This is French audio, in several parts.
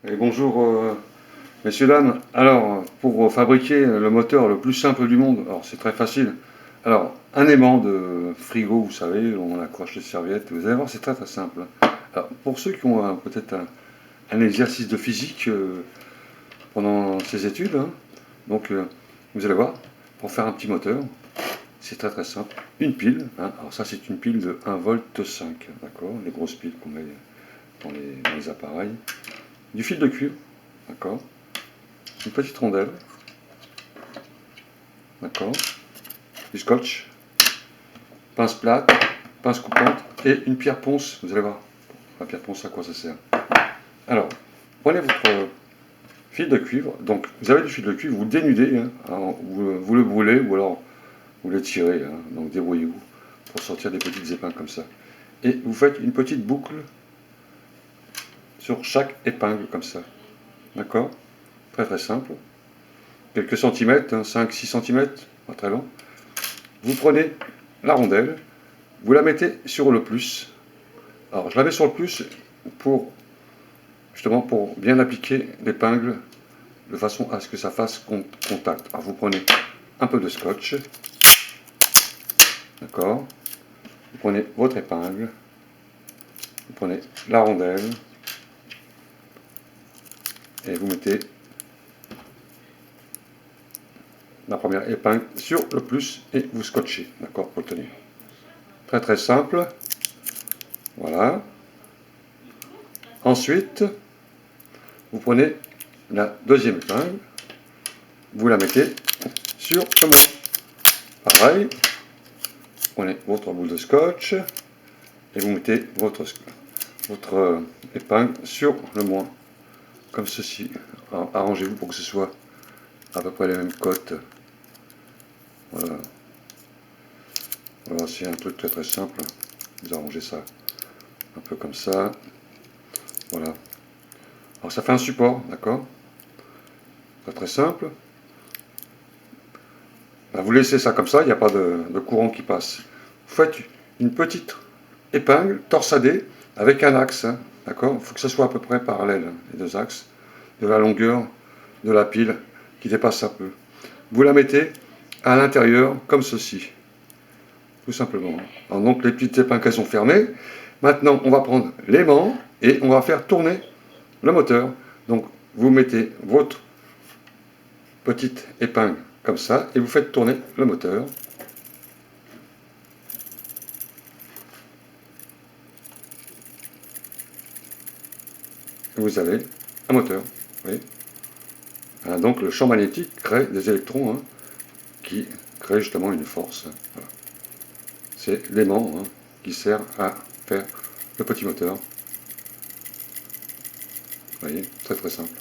Et bonjour messieurs, dames. Alors, pour fabriquer le moteur le plus simple du monde, alors c'est très facile. Alors, un aimant de frigo, vous savez, on accroche les serviettes, vous allez voir, c'est très très simple. Alors, pour ceux qui ont peut-être un exercice de physique pendant ces études, hein, donc vous allez voir, pour faire un petit moteur, c'est très très simple. Une pile, hein, alors ça c'est une pile de 1,5 V, d'accord, les grosses piles qu'on met dans les appareils. Du fil de cuivre, d'accord. Une petite rondelle, d'accord, du scotch, pince plate, pince coupante et une pierre ponce. Vous allez voir, la pierre ponce, à quoi ça sert. Alors, prenez votre fil de cuivre. Donc, vous avez du fil de cuivre, vous le dénudez, hein, vous le brûlez ou alors vous le tirez. Hein, donc, débrouillez-vous pour sortir des petites épingles comme ça. Et vous faites une petite boucle sur chaque épingle comme ça. D'accord? Très très simple. Quelques centimètres, hein, 5-6 centimètres, pas très long. Vous prenez la rondelle, vous la mettez sur le plus. Alors je la mets sur le plus pour justement pour bien appliquer l'épingle de façon à ce que ça fasse contact. Alors vous prenez un peu de scotch, d'accord. Vous prenez votre épingle, vous prenez la rondelle et vous mettez la première épingle sur le plus et vous scotchez, d'accord, pour le tenir. Très très simple. Voilà. Ensuite, vous prenez la deuxième épingle, vous la mettez sur le moins. Pareil, vous prenez votre boule de scotch et vous mettez votre épingle sur le moins, comme ceci. Arrangez-vous pour que ce soit à peu près les mêmes cotes. Voilà. Voilà, c'est un truc très très simple. Vous arrangez ça un peu comme ça. Voilà. Alors ça fait un support, d'accord? Très très simple. Ben, vous laissez ça comme ça, il n'y a pas de courant qui passe. Vous faites une petite épingle torsadée avec un axe, hein, d'accord? Il faut que ce soit à peu près parallèle, hein, les deux axes, de la longueur de la pile qui dépasse un peu. Vous la mettez à l'intérieur comme ceci, tout simplement. Alors donc les petites épingles elles sont fermées. Maintenant on va prendre l'aimant et on va faire tourner le moteur. Donc vous mettez votre petite épingle comme ça et vous faites tourner le moteur. Et vous avez un moteur. Vous voyez, donc le champ magnétique crée des électrons, hein, qui crée justement une force. Voilà. C'est l'aimant, hein, qui sert à faire le petit moteur. Vous voyez, très très simple.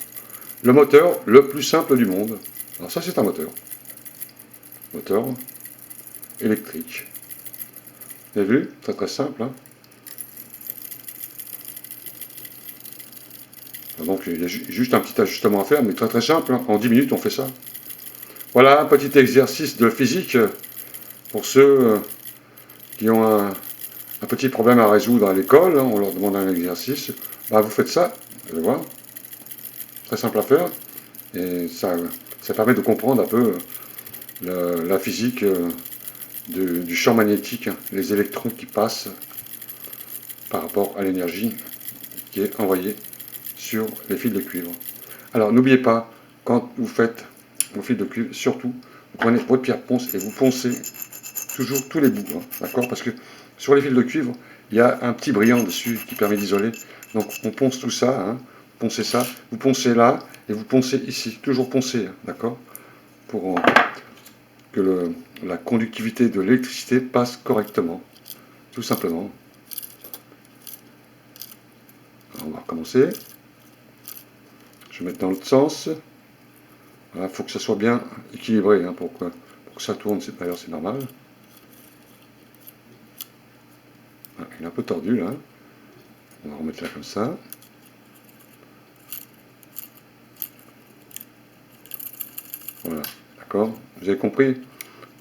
Le moteur le plus simple du monde. Alors ça c'est un moteur. Moteur électrique. Vous avez vu? Très très simple. Hein. Donc il y a juste un petit ajustement à faire, mais très très simple. Hein. En 10 minutes on fait ça. Voilà un petit exercice de physique pour ceux qui ont un petit problème à résoudre à l'école. Hein. On leur demande un exercice. Bah, vous faites ça, vous allez voir. Très simple à faire. Et ça permet de comprendre un peu la physique du champ magnétique, hein, les électrons qui passent par rapport à l'énergie qui est envoyée sur les fils de cuivre. Alors n'oubliez pas, quand vous faites vos fils de cuivre, surtout, vous prenez votre pierre ponce et vous poncez toujours tous les bouts, hein, d'accord? Parce que sur les fils de cuivre, il y a un petit brillant dessus qui permet d'isoler. Donc on ponce tout ça, hein, poncez ça, vous poncez là et vous poncez ici, toujours poncer, hein, d'accord? Pour que la conductivité de l'électricité passe correctement, tout simplement. Alors, on va recommencer. Je vais mettre dans l'autre sens. Voilà, il faut que ça soit bien équilibré, hein, pour que ça tourne, d'ailleurs c'est normal. Voilà, il est un peu tordu là. On va remettre là comme ça. Voilà, d'accord? Vous avez compris?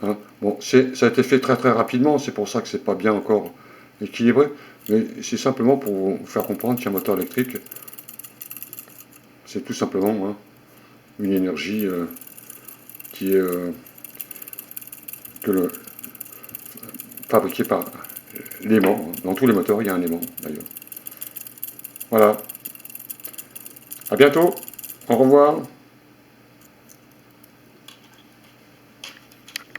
Hein, bon, ça a été fait très très rapidement, c'est pour ça que c'est pas bien encore équilibré, mais c'est simplement pour vous faire comprendre qu'un moteur électrique, C'est tout simplement une énergie qui est fabriquée par l'aimant. Dans tous les moteurs, il y a un aimant, d'ailleurs. Voilà. À bientôt. Au revoir.